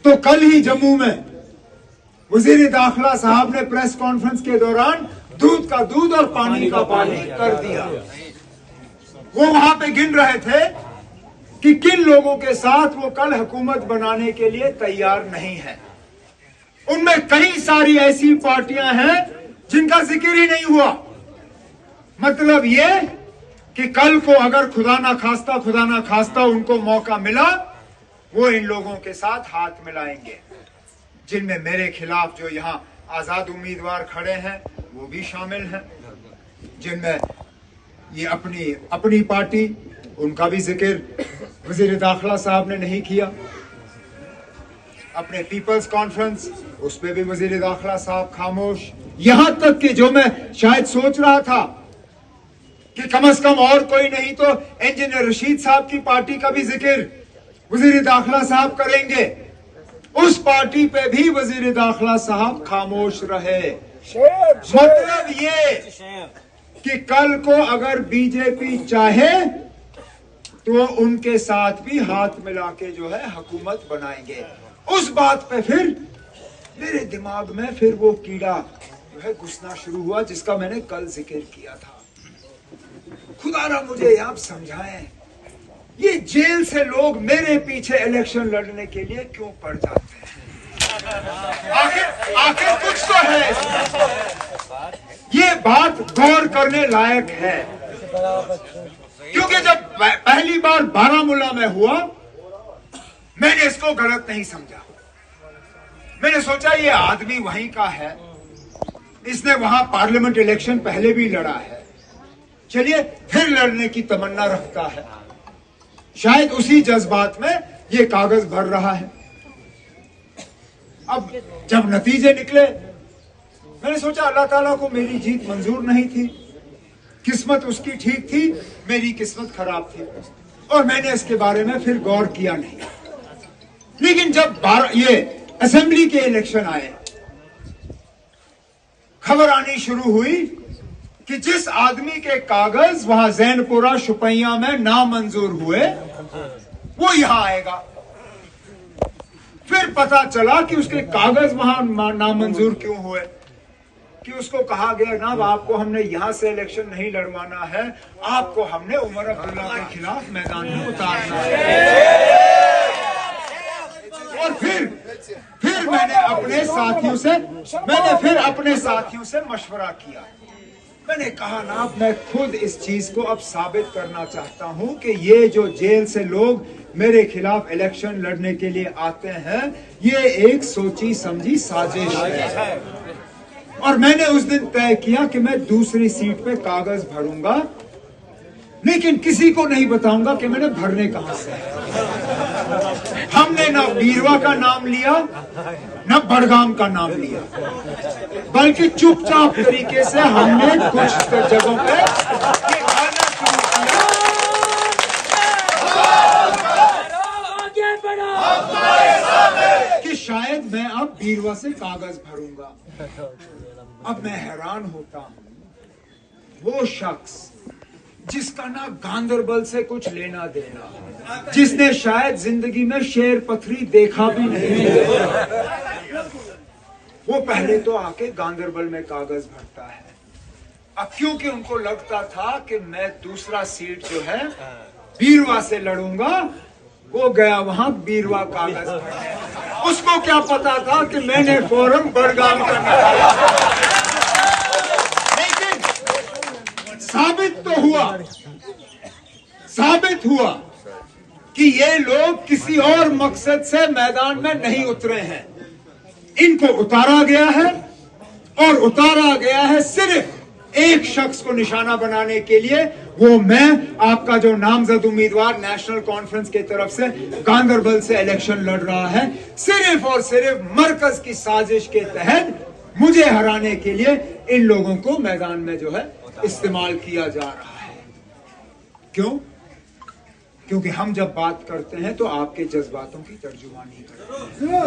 तो कल ही जम्मू में वजीर दाखिला साहब ने प्रेस कॉन्फ्रेंस के दौरान दूध का दूध और पानी का पानी कर दिया। वो वहां पे गिन रहे थे कि किन लोगों के साथ वो कल हुकूमत बनाने के लिए तैयार नहीं है। उनमें कई सारी ऐसी पार्टियां हैं जिनका जिक्र ही नहीं हुआ। मतलब ये कि कल को अगर खुदा ना खास्ता उनको मौका मिला, वो इन लोगों के साथ हाथ मिलाएंगे, जिनमें मेरे खिलाफ जो यहां आजाद उम्मीदवार खड़े हैं वो भी शामिल हैं, जिनमें ये अपनी पार्टी, उनका भी जिक्र वजीर दाखिला साहब ने नहीं किया। अपने पीपल्स कॉन्फ्रेंस, उस पर भी वजीर दाखिला साहब खामोश। यहां तक कि जो मैं शायद सोच रहा था कि कम से कम और कोई नहीं तो इंजीनियर रशीद साहब की पार्टी का भी जिक्र वजीर दाखिला साहब करेंगे, उस पार्टी पे भी वजीर दाखिला साहब खामोश रहे। मतलब ये कि कल को अगर बीजेपी चाहे तो उनके साथ भी हाथ मिला के जो है हुकूमत बनाएंगे। उस बात पे फिर मेरे दिमाग में फिर वो कीड़ा जो है घुसना शुरू हुआ जिसका मैंने कल जिक्र किया था। खुदारा मुझे आप समझाएं, ये जेल से लोग मेरे पीछे इलेक्शन लड़ने के लिए क्यों पड़ जाते हैं? आखिर कुछ तो है इसमें। ये बात गौर करने लायक है, क्योंकि जब पहली बार बारामूला में हुआ मैंने इसको गलत नहीं समझा। मैंने सोचा ये आदमी वहीं का है, इसने वहां पार्लियामेंट इलेक्शन पहले भी लड़ा है, चलिए फिर लड़ने की तमन्ना रखता है, शायद उसी जज्बात में ये कागज भर रहा है। अब जब नतीजे निकले मैंने सोचा अल्लाह ताला को मेरी जीत मंजूर नहीं थी, किस्मत उसकी ठीक थी, मेरी किस्मत खराब थी, और मैंने इसके बारे में फिर गौर किया नहीं। लेकिन जब ये असेंबली के इलेक्शन आए, खबर आनी शुरू हुई कि जिस आदमी के कागज वहां जैनपुरा शुपैया में नामंजूर हुए वो यहां आएगा। फिर पता चला कि उसके कागज वहां नामंजूर क्यों हुए, कि उसको कहा गया ना आपको हमने यहां से इलेक्शन नहीं लड़वाना है, आपको हमने उमर अब्दुल्ला के खिलाफ मैदान में उतारना है। और फिर मैंने अपने साथियों से मशवरा किया। मैंने कहा ना मैं खुद इस चीज को अब साबित करना चाहता हूं कि ये जो जेल से लोग मेरे खिलाफ इलेक्शन लड़ने के लिए आते हैं ये एक सोची समझी साजिश है। और मैंने उस दिन तय किया कि मैं दूसरी सीट पे कागज भरूंगा, लेकिन किसी को नहीं बताऊंगा कि मैंने भरने कहां से। हमने ना बीरवा का नाम लिया ना बड़गाम का नाम लिया, बल्कि चुपचाप तरीके से हमने कुछ जगहों पे आना शुरू किया कि शायद मैं अब बीरवा से कागज भरूंगा। अब मैं हैरान होता हूं, वो शख्स जिसका ना गांदरबल से कुछ लेना देना, जिसने शायद जिंदगी में शेर पथरी देखा भी नहीं, वो पहले तो आके गांदरबल में कागज भरता है। अब क्योंकि उनको लगता था कि मैं दूसरा सीट जो है बीरवा से लड़ूंगा, वो गया वहां बीरवा कागज भरने। उसको क्या पता था कि मैंने फौरन बड़गाम करना है। साबित हुआ कि ये लोग किसी और मकसद से मैदान में नहीं उतरे हैं। इनको उतारा गया है, और उतारा गया है सिर्फ एक शख्स को निशाना बनाने के लिए, वो मैं आपका जो नामजद उम्मीदवार नेशनल कॉन्फ्रेंस की तरफ से गांदरबल से इलेक्शन लड़ रहा है, सिर्फ और सिर्फ मरकज की साजिश के तहत मुझे हराने के लिए इन लोगों को मैदान में जो है इस्तेमाल किया जा रहा है। क्यों? क्योंकि हम जब बात करते हैं तो आपके जज्बातों की तर्जुमानी करते हैं।